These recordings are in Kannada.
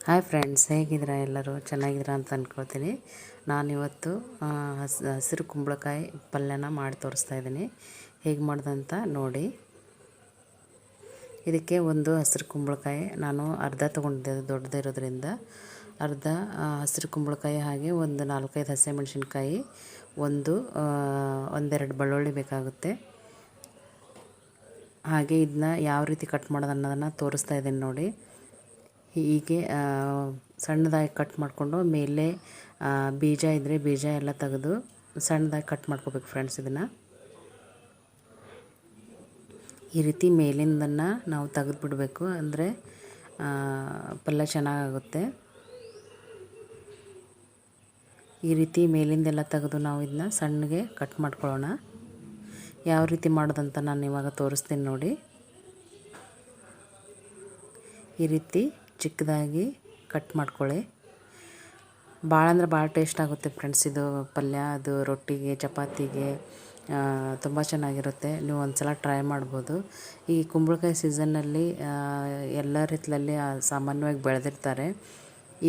ಹಾಯ್ ಫ್ರೆಂಡ್ಸ್, ಹೇಗಿದ್ದೀರಾ? ಎಲ್ಲರೂ ಚೆನ್ನಾಗಿದ್ದೀರಾ ಅಂತ ಅಂದ್ಕೊಳ್ತೀನಿ. ನಾನಿವತ್ತು ಹಸಿರು ಕುಂಬಳಕಾಯಿ ಪಲ್ಯನ ಮಾಡಿ ತೋರಿಸ್ತಾ ಇದ್ದೀನಿ. ಹೇಗೆ ಮಾಡೋದಂತ ನೋಡಿ. ಇದಕ್ಕೆ ಒಂದು ಹಸಿರು ಕುಂಬಳಕಾಯಿ ನಾನು ಅರ್ಧ ತೊಗೊಂಡಿದ್ದೆ, ದೊಡ್ಡದಿರೋದ್ರಿಂದ ಅರ್ಧ ಹಸಿರು ಕುಂಬಳಕಾಯಿ, ಹಾಗೆ ಒಂದು 4-5 ಹಸಿಮೆಣಸಿನ್ಕಾಯಿ, ಒಂದೆರಡು ಬೆಳ್ಳುಳ್ಳಿ ಬೇಕಾಗುತ್ತೆ. ಹಾಗೆ ಇದನ್ನ ಯಾವ ರೀತಿ ಕಟ್ ಮಾಡೋದು ಅನ್ನೋದನ್ನು ತೋರಿಸ್ತಾ ಇದ್ದೀನಿ ನೋಡಿ. ಹೀಗೆ ಸಣ್ಣದಾಗಿ ಕಟ್ ಮಾಡಿಕೊಂಡು ಮೇಲೆ ಬೀಜ ಇದ್ದರೆ ಬೀಜ ಎಲ್ಲ ತೆಗೆದು ಸಣ್ಣದಾಗಿ ಕಟ್ ಮಾಡ್ಕೋಬೇಕು ಫ್ರೆಂಡ್ಸ್. ಇದನ್ನು ಈ ರೀತಿ ಮೇಲಿಂದನ್ನು ನಾವು ತೆಗೆದು ಬಿಡಬೇಕು, ಅಂದರೆ ಪಲ್ಯ ಚೆನ್ನಾಗಾಗುತ್ತೆ. ಈ ರೀತಿ ಮೇಲಿಂದೆಲ್ಲ ತೆಗೆದು ನಾವು ಇದನ್ನ ಸಣ್ಣಗೆ ಕಟ್ ಮಾಡ್ಕೊಳ್ಳೋಣ. ಯಾವ ರೀತಿ ಮಾಡೋದಂತ ನಾನು ಇವಾಗ ತೋರಿಸ್ತೀನಿ ನೋಡಿ. ಈ ರೀತಿ ಚಿಕ್ಕದಾಗಿ ಕಟ್ ಮಾಡ್ಕೊಳ್ಳಿ. ಭಾಳ ಅಂದರೆ ಭಾಳ ಟೇಸ್ಟ್ ಆಗುತ್ತೆ ಫ್ರೆಂಡ್ಸ್ ಇದು ಪಲ್ಯ. ಅದು ರೊಟ್ಟಿಗೆ, ಚಪಾತಿಗೆ ತುಂಬ ಚೆನ್ನಾಗಿರುತ್ತೆ. ನೀವು ಒಂದು ಸಲ ಟ್ರೈ ಮಾಡ್ಬೋದು. ಈ ಕುಂಬಳಕಾಯಿ ಸೀಸನ್ನಲ್ಲಿ ಎಲ್ಲ ರೀತಿಯಲ್ಲಿ ಸಾಮಾನ್ಯವಾಗಿ ಬೆಳೆದಿರ್ತಾರೆ.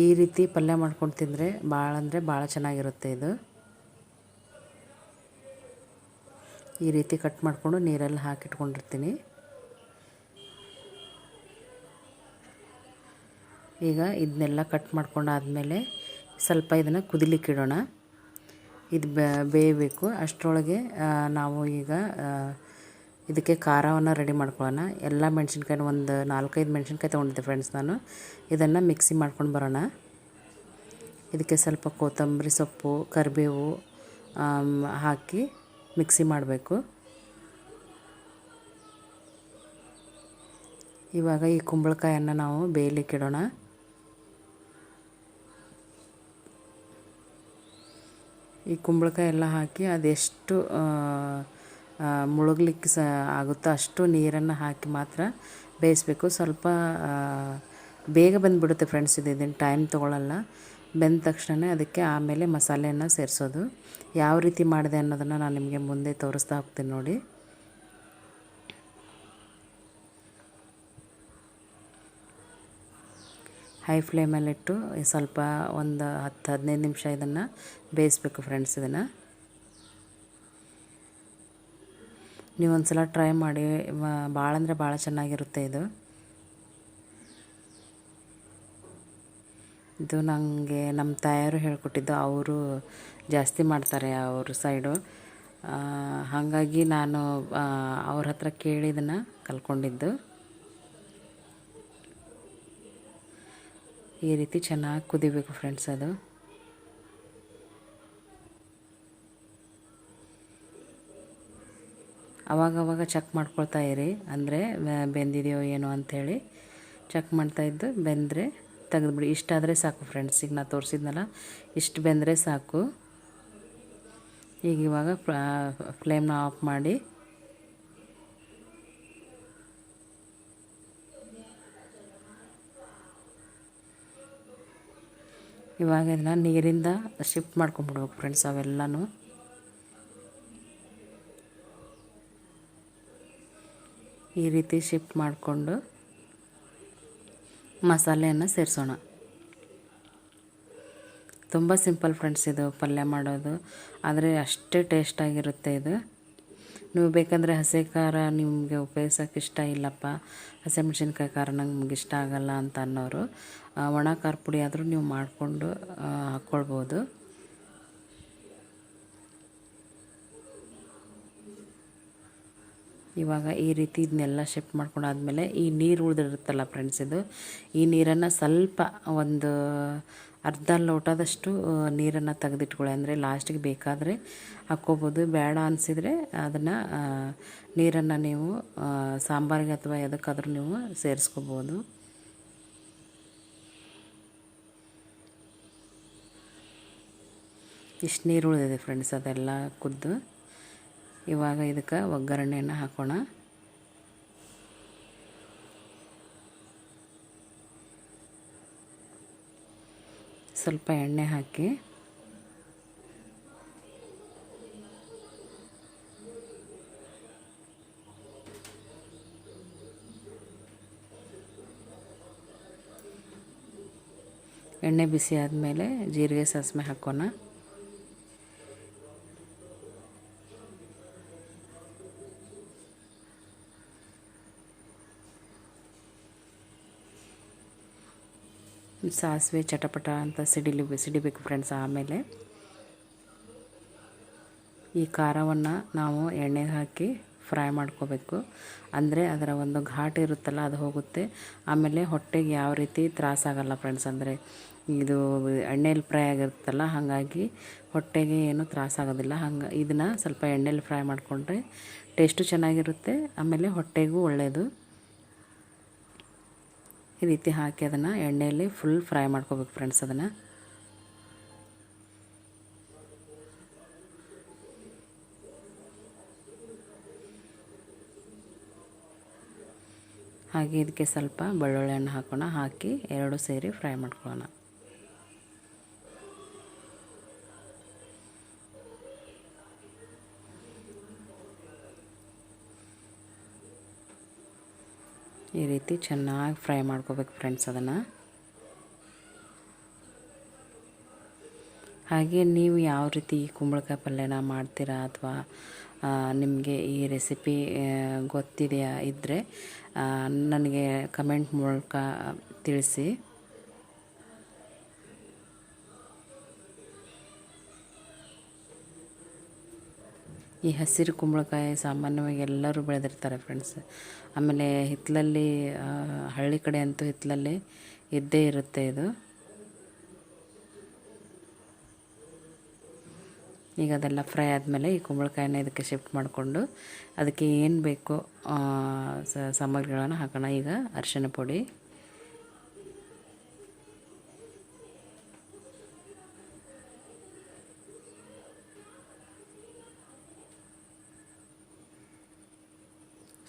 ಈ ರೀತಿ ಪಲ್ಯ ಮಾಡ್ಕೊಂಡು ತಿಂದರೆ ಭಾಳ ಅಂದರೆ ಭಾಳ ಚೆನ್ನಾಗಿರುತ್ತೆ ಇದು. ಈ ರೀತಿ ಕಟ್ ಮಾಡಿಕೊಂಡು ನೀರಲ್ಲಿ ಹಾಕಿಟ್ಕೊಂಡಿರ್ತೀನಿ. ಈಗ ಇದನ್ನೆಲ್ಲ ಕಟ್ ಮಾಡ್ಕೊಂಡಾದಮೇಲೆ ಸ್ವಲ್ಪ ಇದನ್ನು ಕುದಿಲಿಕ್ಕಿಡೋಣ. ಇದು ಬೇಯಬೇಕು. ಅಷ್ಟರೊಳಗೆ ನಾವು ಈಗ ಇದಕ್ಕೆ ಖಾರವನ್ನು ರೆಡಿ ಮಾಡ್ಕೊಳ್ಳೋಣ. ಎಲ್ಲ ಮೆಣಸಿನ್ಕಾಯಿ ಒಂದು 4-5 ಮೆಣಸಿನ್ಕಾಯಿ ತೊಗೊಂಡಿದ್ದೆ ಫ್ರೆಂಡ್ಸ್ ನಾನು. ಇದನ್ನು ಮಿಕ್ಸಿ ಮಾಡ್ಕೊಂಡು ಬರೋಣ. ಇದಕ್ಕೆ ಸ್ವಲ್ಪ ಕೊತ್ತಂಬರಿ ಸೊಪ್ಪು, ಕರಿಬೇವು ಹಾಕಿ ಮಿಕ್ಸಿ ಮಾಡಬೇಕು. ಇವಾಗ ಈ ಕುಂಬಳಕಾಯನ್ನು ನಾವು ಬೇಯಲಿಕ್ಕಿಡೋಣ. ಈ ಕುಂಬಳಕಾಯಿ ಎಲ್ಲ ಹಾಕಿ ಅದೆಷ್ಟು ಮುಳುಗಲಿಕ್ಕೆ ಆಗುತ್ತೋ ಅಷ್ಟು ನೀರನ್ನು ಹಾಕಿ ಮಾತ್ರ ಬೇಯಿಸಬೇಕು. ಸ್ವಲ್ಪ ಬೇಗ ಬಂದುಬಿಡುತ್ತೆ ಫ್ರೆಂಡ್ಸ್. ಇದನ್ನು ಟೈಮ್ ತೊಗೊಳ್ಳಲ್ಲ. ಬೆಂದ ತಕ್ಷಣ ಅದಕ್ಕೆ ಆಮೇಲೆ ಮಸಾಲೆಯನ್ನು ಸೇರಿಸೋದು. ಯಾವ ರೀತಿ ಮಾಡಿದೆ ಅನ್ನೋದನ್ನು ನಾನು ನಿಮಗೆ ಮುಂದೆ ತೋರಿಸ್ತಾ ಹೋಗ್ತೀನಿ ನೋಡಿ. ಹೈ ಫ್ಲೇಮಲ್ಲಿಟ್ಟು ಸ್ವಲ್ಪ ಒಂದು 10-15 ನಿಮಿಷ ಇದನ್ನು ಬೇಯಿಸಬೇಕು ಫ್ರೆಂಡ್ಸ್. ಇದನ್ನು ನೀವು ಒಂದು ಸಲ ಟ್ರೈ ಮಾಡಿ. ಭಾಳ ಅಂದರೆ ಭಾಳ ಚೆನ್ನಾಗಿರುತ್ತೆ ಇದು. ಇದು ನನಗೆ ನಮ್ಮ ತಾಯಿಯವರು ಹೇಳ್ಕೊಟ್ಟಿದ್ದು. ಅವರು ಜಾಸ್ತಿ ಮಾಡ್ತಾರೆ ಅವ್ರ ಸೈಡು. ಹಾಗಾಗಿ ನಾನು ಅವ್ರ ಹತ್ರ ಕೇಳಿ ಇದನ್ನು ಕಲ್ತ್ಕೊಂಡಿದ್ದು. ಈ ರೀತಿ ಚೆನ್ನಾಗಿ ಕುದಿಬೇಕು ಫ್ರೆಂಡ್ಸ್. ಅದು ಆವಾಗವಾಗ ಚೆಕ್ ಮಾಡ್ಕೊಳ್ತಾ ಇರಿ, ಅಂದರೆ ಬೆಂದಿದೆಯೋ ಏನೋ ಅಂಥೇಳಿ ಚೆಕ್ ಮಾಡ್ತಾಯಿದ್ದು. ಬೆಂದರೆ ತೆಗೆದುಬಿಡಿ. ಇಷ್ಟಾದರೆ ಸಾಕು ಫ್ರೆಂಡ್ಸ್. ಈಗ ನಾನು ತೋರಿಸಿದ್ನಲ್ಲ, ಇಷ್ಟು ಬೆಂದರೆ ಸಾಕು. ಈಗ ಇವಾಗ ಫ್ಲೇಮ್ನ ಆಫ್ ಮಾಡಿ ಇವಾಗ ಇದನ್ನು ನೀರಿಂದ ಶಿಫ್ಟ್ ಮಾಡ್ಕೊಂಬಿಡ್ಬೇಕು ಫ್ರೆಂಡ್ಸ್ ಅವೆಲ್ಲನೂ. ಈ ರೀತಿ ಶಿಫ್ಟ್ ಮಾಡಿಕೊಂಡು ಮಸಾಲೆಯನ್ನು ಸೇರಿಸೋಣ. ತುಂಬ ಸಿಂಪಲ್ ಫ್ರೆಂಡ್ಸ್ ಇದು ಪಲ್ಯ ಮಾಡೋದು, ಆದರೆ ಅಷ್ಟೇ ಟೇಸ್ಟಾಗಿರುತ್ತೆ ಇದು. ನೀವು ಬೇಕಂದರೆ ಹಸಿ ಖಾರ ನಿಮಗೆ ಉಪಯೋಗಿಸೋಕೆ ಇಷ್ಟ ಇಲ್ಲಪ್ಪ, ಹಸಿಮೆಣ್ಸಿನ್ಕಾಯಿ ಖಾರ ನಮ್ಗೆ ಇಷ್ಟ ಆಗಲ್ಲ ಅಂತ ಅನ್ನೋರು ಒಣ ಖಾರ ಪುಡಿ ಆದರೂ ನೀವು ಮಾಡಿಕೊಂಡು ಹಾಕ್ಕೊಳ್ಬೋದು. ಇವಾಗ ಈ ರೀತಿ ಇದನ್ನೆಲ್ಲ ಶಿಫ್ಟ್ ಮಾಡ್ಕೊಂಡಾದ್ಮೇಲೆ ಈ ನೀರು ಉಳಿದಿರುತ್ತಲ್ಲ ಫ್ರೆಂಡ್ಸ್, ಈ ನೀರನ್ನು ಸ್ವಲ್ಪ ಒಂದು ಅರ್ಧ ಲೋಟದಷ್ಟು ನೀರನ್ನು ತೆಗೆದಿಟ್ಕೊಳ್ಳಿ. ಅಂದರೆ ಲಾಸ್ಟಿಗೆ ಬೇಕಾದರೆ ಹಾಕ್ಕೋಬೋದು, ಬೇಡ ಅನಿಸಿದರೆ ಅದನ್ನು ನೀರನ್ನು ನೀವು ಸಾಂಬಾರಿಗೆ ಅಥವಾ ಯಾವುದಕ್ಕಾದ್ರೂ ನೀವು ಸೇರಿಸ್ಕೋಬೋದು. ಇಷ್ಟು ನೀರು ಉಳಿದಿದೆ ಫ್ರೆಂಡ್ಸ್, ಅದೆಲ್ಲ ಕುದ್ದು. ಇವಾಗ ಇದಕ್ಕೆ ಒಗ್ಗರಣೆಯನ್ನು ಹಾಕೋಣ. ಸ್ವಲ್ಪ ಎಣ್ಣೆ ಹಾಕಿ ಎಣ್ಣೆ ಬಿಸಿ ಆದಮೇಲೆ ಜೀರಿಗೆ ಸಾಸಿವೆ ಹಾಕೋಣ. ಸಾಸಿವೆ ಚಟಪಟ ಅಂತ ಸಿಡಿಬೇಕು ಫ್ರೆಂಡ್ಸ್. ಆಮೇಲೆ ಈ ಖಾರವನ್ನು ನಾವು ಎಣ್ಣೆಗೆ ಹಾಕಿ ಫ್ರೈ ಮಾಡ್ಕೋಬೇಕು. ಅಂದರೆ ಅದರ ಒಂದು ಘಾಟ್ ಇರುತ್ತಲ್ಲ ಅದು ಹೋಗುತ್ತೆ. ಆಮೇಲೆ ಹೊಟ್ಟೆಗೆ ಯಾವ ರೀತಿ ತ್ರಾಸಾಗಲ್ಲ ಫ್ರೆಂಡ್ಸ್. ಅಂದರೆ ಇದು ಎಣ್ಣೆಯಲ್ಲಿ ಫ್ರೈ ಆಗಿರುತ್ತಲ್ಲ, ಹಾಗಾಗಿ ಹೊಟ್ಟೆಗೆ ಏನೂ ತ್ರಾಸಾಗೋದಿಲ್ಲ. ಇದನ್ನು ಸ್ವಲ್ಪ ಎಣ್ಣೆಯಲ್ಲಿ ಫ್ರೈ ಮಾಡಿಕೊಂಡ್ರೆ ಟೇಸ್ಟು ಚೆನ್ನಾಗಿರುತ್ತೆ, ಆಮೇಲೆ ಹೊಟ್ಟೆಗೂ ಒಳ್ಳೆಯದು. ಈ ರೀತಿ ಹಾಕಿ ಅದನ್ನು ಎಣ್ಣೆಯಲ್ಲಿ ಫುಲ್ ಫ್ರೈ ಮಾಡ್ಕೋಬೇಕು ಫ್ರೆಂಡ್ಸ್. ಅದನ್ನು ಹಾಗೆ ಇದಕ್ಕೆ ಸ್ವಲ್ಪ ಬೆಳ್ಳುಳ್ಳಿ ಹಣ್ಣು ಹಾಕೋಣ. ಹಾಕಿ ಎರಡು ಸೇರಿ ಫ್ರೈ ಮಾಡ್ಕೊಳ್ಳೋಣ. ಈ ರೀತಿ ಚೆನ್ನಾಗಿ ಫ್ರೈ ಮಾಡ್ಕೋಬೇಕು ಫ್ರೆಂಡ್ಸ್ ಅದನ್ನು. ಹಾಗೆ ನೀವು ಯಾವ ರೀತಿ ಕುಂಬಳಕಾಯಿ ಪಲ್ಯನ ಮಾಡ್ತೀರಾ ಅಥವಾ ನಿಮಗೆ ಈ ರೆಸಿಪಿ ಗೊತ್ತಿದೆಯಾ ಇದ್ದರೆ ನನಗೆ ಕಮೆಂಟ್ ಮೂಲಕ ತಿಳಿಸಿ. ಈ ಹಸಿರು ಕುಂಬಳಕಾಯಿ ಸಾಮಾನ್ಯವಾಗಿ ಎಲ್ಲರೂ ಬೆಳೆದಿರ್ತಾರೆ ಫ್ರೆಂಡ್ಸ್. ಆಮೇಲೆ ಹಿತ್ತಲಲ್ಲಿ ಹಳ್ಳಿ ಕಡೆ ಅಂತೂ ಹಿತ್ತಲಲ್ಲಿ ಇದ್ದೇ ಇರುತ್ತೆ ಇದು. ಈಗ ಅದೆಲ್ಲ ಫ್ರೈ ಆದಮೇಲೆ ಈ ಕುಂಬಳಕಾಯಿನ ಇದಕ್ಕೆ ಶಿಫ್ಟ್ ಮಾಡಿಕೊಂಡು ಅದಕ್ಕೆ ಏನು ಬೇಕೋ ಸಾಮಗ್ರಿಗಳನ್ನು ಹಾಕೋಣ. ಈಗ ಅರಿಶಿಣ ಪುಡಿ,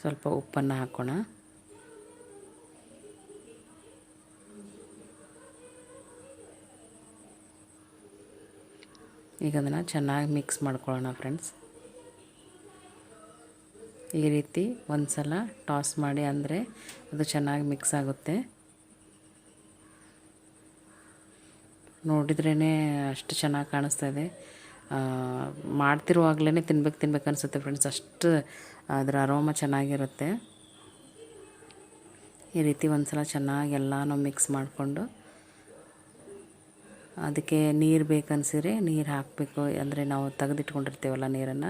ಸ್ವಲ್ಪ ಉಪ್ಪನ್ನು ಹಾಕೋಣ. ಈಗ ಅದನ್ನು ಚೆನ್ನಾಗಿ ಮಿಕ್ಸ್ ಮಾಡ್ಕೊಳ್ಳೋಣ ಫ್ರೆಂಡ್ಸ್. ಈ ರೀತಿ ಒಂದು ಸಲ ಟಾಸ್ ಮಾಡಿ, ಅಂದರೆ ಅದು ಚೆನ್ನಾಗಿ ಮಿಕ್ಸ್ ಆಗುತ್ತೆ. ನೋಡಿದ್ರೇ ಅಷ್ಟು ಚೆನ್ನಾಗಿ ಕಾಣಿಸ್ತಾ ಇದೆ. ಮಾಡ್ತಿರುವಾಗಲೇ ತಿನ್ಬೇಕು ಅನಿಸುತ್ತೆ ಫ್ರೆಂಡ್ಸ್. ಅಷ್ಟು ಅದರ ಅರೋಮ ಚೆನ್ನಾಗಿರುತ್ತೆ. ಈ ರೀತಿ ಒಂದು ಸಲ ಚೆನ್ನಾಗಿ ಎಲ್ಲನೂ ಮಿಕ್ಸ್ ಮಾಡಿಕೊಂಡು ಅದಕ್ಕೆ ನೀರು ಬೇಕನ್ಸಿದ್ರೆ ನೀರು ಹಾಕಬೇಕು. ಅಂದರೆ ನಾವು ತೆಗೆದಿಟ್ಕೊಂಡಿರ್ತೀವಲ್ಲ ನೀರನ್ನು,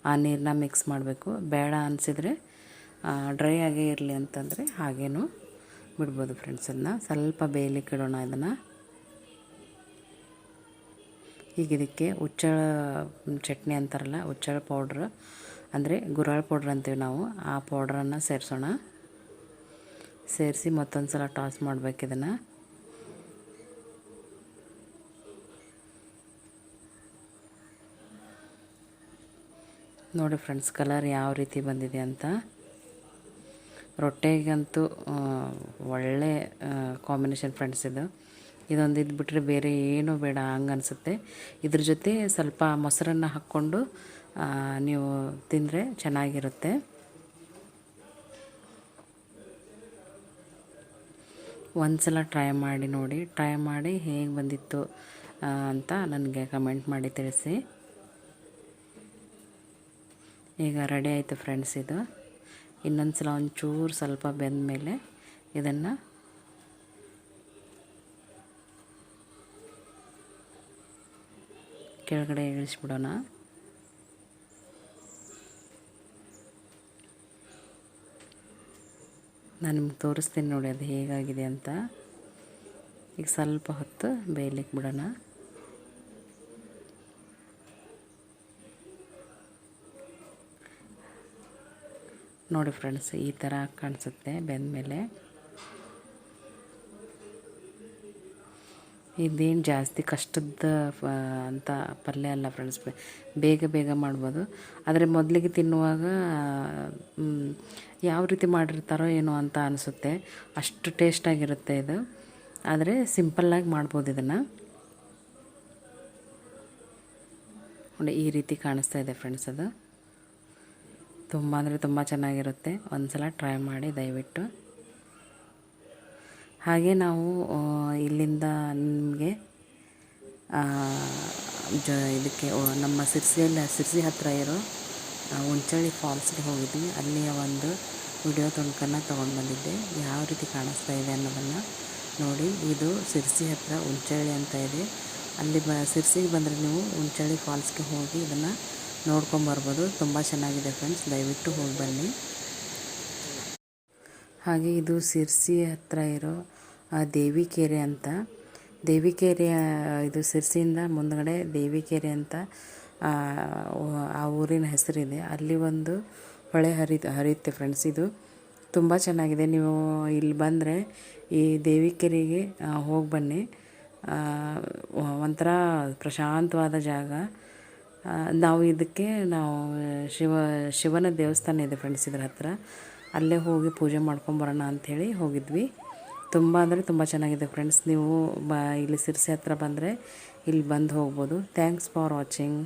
ಆ ನೀರನ್ನ ಮಿಕ್ಸ್ ಮಾಡಬೇಕು. ಬೇಡ ಅನಿಸಿದರೆ ಡ್ರೈ ಆಗೇ ಇರಲಿ ಅಂತಂದರೆ ಹಾಗೇನೂ ಬಿಡ್ಬೋದು ಫ್ರೆಂಡ್ಸ್. ಅದನ್ನ ಸ್ವಲ್ಪ ಬೇಯಲಿಕ್ಕೆ ಇಡೋಣ ಇದನ್ನು. ಈಗ ಇದಕ್ಕೆ ಹುಚ್ಚಳ ಚಟ್ನಿ ಅಂತಾರಲ್ಲ, ಹುಚ್ಚಳ ಪೌಡ್ರ್ ಅಂದರೆ ಗುರಾಳ್ ಪೌಡ್ರ್ ಅಂತೀವಿ ನಾವು, ಆ ಪೌಡ್ರನ್ನು ಸೇರಿಸೋಣ. ಸೇರಿಸಿ ಮತ್ತೊಂದು ಸಲ ಟಾಸ್ ಮಾಡಬೇಕು ಇದನ್ನು. ನೋಡಿ ಫ್ರೆಂಡ್ಸ್, ಕಲರ್ ಯಾವ ರೀತಿ ಬಂದಿದೆ ಅಂತ. ರೊಟ್ಟೆಗಂತೂ ಒಳ್ಳೆ ಕಾಂಬಿನೇಷನ್ ಫ್ರೆಂಡ್ಸ್ ಇದು. ಇದೊಂದು ಇದ್ಬಿಟ್ರೆ ಬೇರೆ ಏನೂ ಬೇಡ ಹಂಗೆ ಅನಿಸುತ್ತೆ. ಇದ್ರ ಜೊತೆ ಸ್ವಲ್ಪ ಮೊಸರನ್ನು ಹಾಕ್ಕೊಂಡು ನೀವು ತಿಂದರೆ ಚೆನ್ನಾಗಿರುತ್ತೆ. ಒಂದು ಸಲ ಟ್ರೈ ಮಾಡಿ ನೋಡಿ. ಟ್ರೈ ಮಾಡಿ ಹೇಗೆ ಬಂದಿತ್ತು ಅಂತ ನನಗೆ ಕಮೆಂಟ್ ಮಾಡಿ ತಿಳಿಸಿ. ಈಗ ರೆಡಿ ಆಯಿತು ಫ್ರೆಂಡ್ಸ್ ಇದು. ಇನ್ನೊಂದು ಸಲ ಒಂಚೂರು ಸ್ವಲ್ಪ ಬೆಂದ ಮೇಲೆ ಇದನ್ನು ಕೆಳಗಡೆ ಇಳಿಸ್ಬಿಡೋಣ. ನಾನು ನಿಮ್ಗೆ ತೋರಿಸ್ತೀನಿ ನೋಡಿ ಅದು ಹೇಗಾಗಿದೆ ಅಂತ. ಈಗ ಸ್ವಲ್ಪ ಹೊತ್ತು ಬೇಯಲಿಕ್ಕೆ ಬಿಡೋಣ. ನೋಡಿ ಫ್ರೆಂಡ್ಸ್, ಈ ಥರ ಕಾಣಿಸುತ್ತೆ ಬೆಂದಮೇಲೆ. ಇದೇನು ಜಾಸ್ತಿ ಕಷ್ಟದ ಅಂತ ಪಲ್ಯ ಅಲ್ಲ ಫ್ರೆಂಡ್ಸ್, ಬೇಗ ಮಾಡ್ಬೋದು. ಆದರೆ ಮೊದಲಿಗೆ ತಿನ್ನುವಾಗ ಯಾವ ರೀತಿ ಮಾಡಿರ್ತಾರೋ ಏನೋ ಅಂತ ಅನಿಸುತ್ತೆ. ಅಷ್ಟು ಟೇಸ್ಟಾಗಿರುತ್ತೆ ಇದು. ಆದರೆ ಸಿಂಪಲ್ಲಾಗಿ ಮಾಡ್ಬೋದು ಇದನ್ನು. ನೋಡಿ ಈ ರೀತಿ ಕಾಣಿಸ್ತಾ ಇದೆ ಫ್ರೆಂಡ್ಸ್. ಅದು ತುಂಬ ಅಂದರೆ ತುಂಬ ಚೆನ್ನಾಗಿರುತ್ತೆ. ಒಂದು ಸಲ ಟ್ರೈ ಮಾಡಿ ದಯವಿಟ್ಟು. ಹಾಗೆ ನಾವು ಇಲ್ಲಿಂದ ನಿಮಗೆ ಇದಕ್ಕೆ ನಮ್ಮ ಸಿರ್ಸಿ ಹತ್ತಿರ ಇರೋ ಉಂಚಳ್ಳಿ ಫಾಲ್ಸ್ಗೆ ಹೋಗಿದ್ವಿ. ಅಲ್ಲಿಯ ಒಂದು ವಿಡಿಯೋ ತುಣುಕನ್ನು ತೊಗೊಂಡು ಬಂದಿದ್ದೆ. ಯಾವ ರೀತಿ ಕಾಣಿಸ್ತಾ ಇದೆ ಅನ್ನೋದನ್ನು ನೋಡಿ. ಇದು ಸಿರ್ಸಿ ಹತ್ತಿರ ಉಂಚಳ್ಳಿ ಅಂತ ಇದೆ. ಅಲ್ಲಿ ಸಿರ್ಸಿಗೆ ಬಂದರೆ ನೀವು ಉಂಚಳ್ಳಿ ಫಾಲ್ಸ್ಗೆ ಹೋಗಿ ಇದನ್ನು ನೋಡ್ಕೊಂಬರ್ಬೋದು. ತುಂಬ ಚೆನ್ನಾಗಿದೆ ಫ್ರೆಂಡ್ಸ್, ದಯವಿಟ್ಟು ಹೋಗಿ ಬನ್ನಿ. ಹಾಗೆ ಇದು ಸಿರ್ಸಿ ಹತ್ತಿರ ಇರೋ ದೇವಿಕೆರೆ ಅಂತ. ದೇವಿಕೆರೆ ಇದು ಸಿರ್ಸಿಯಿಂದ ಮುಂದಗಡೆ ದೇವಿಕೆರೆ ಅಂತ ಆ ಊರಿನ ಹೆಸರಿದೆ. ಅಲ್ಲಿ ಒಂದು ಹೊಳೆ ಹರಿಯುತ್ತೆ ಫ್ರೆಂಡ್ಸ್. ಇದು ತುಂಬ ಚೆನ್ನಾಗಿದೆ. ನೀವು ಇಲ್ಲಿ ಬಂದರೆ ಈ ದೇವಿಕೆರೆಗೆ ಹೋಗಿ ಬನ್ನಿ. ಒಂಥರ ಪ್ರಶಾಂತವಾದ ಜಾಗ. ನಾವು ಶಿವನ ದೇವಸ್ಥಾನ ಇದೆ ಫ್ರೆಂಡ್ಸ್ ಇದ್ರ ಹತ್ರ. ಅಲ್ಲೇ ಹೋಗಿ ಪೂಜೆ ಮಾಡ್ಕೊಂಬರೋಣ ಅಂಥೇಳಿ ಹೋಗಿದ್ವಿ. ತುಂಬ ಅಂದರೆ ತುಂಬ ಚೆನ್ನಾಗಿದೆ ಫ್ರೆಂಡ್ಸ್. ನೀವು ಇಲ್ಲಿ ಸಿರ್ಸಿ ಹತ್ರ ಬಂದರೆ ಇಲ್ಲಿ ಬಂದು ಹೋಗ್ಬೋದು. Thanks for watching.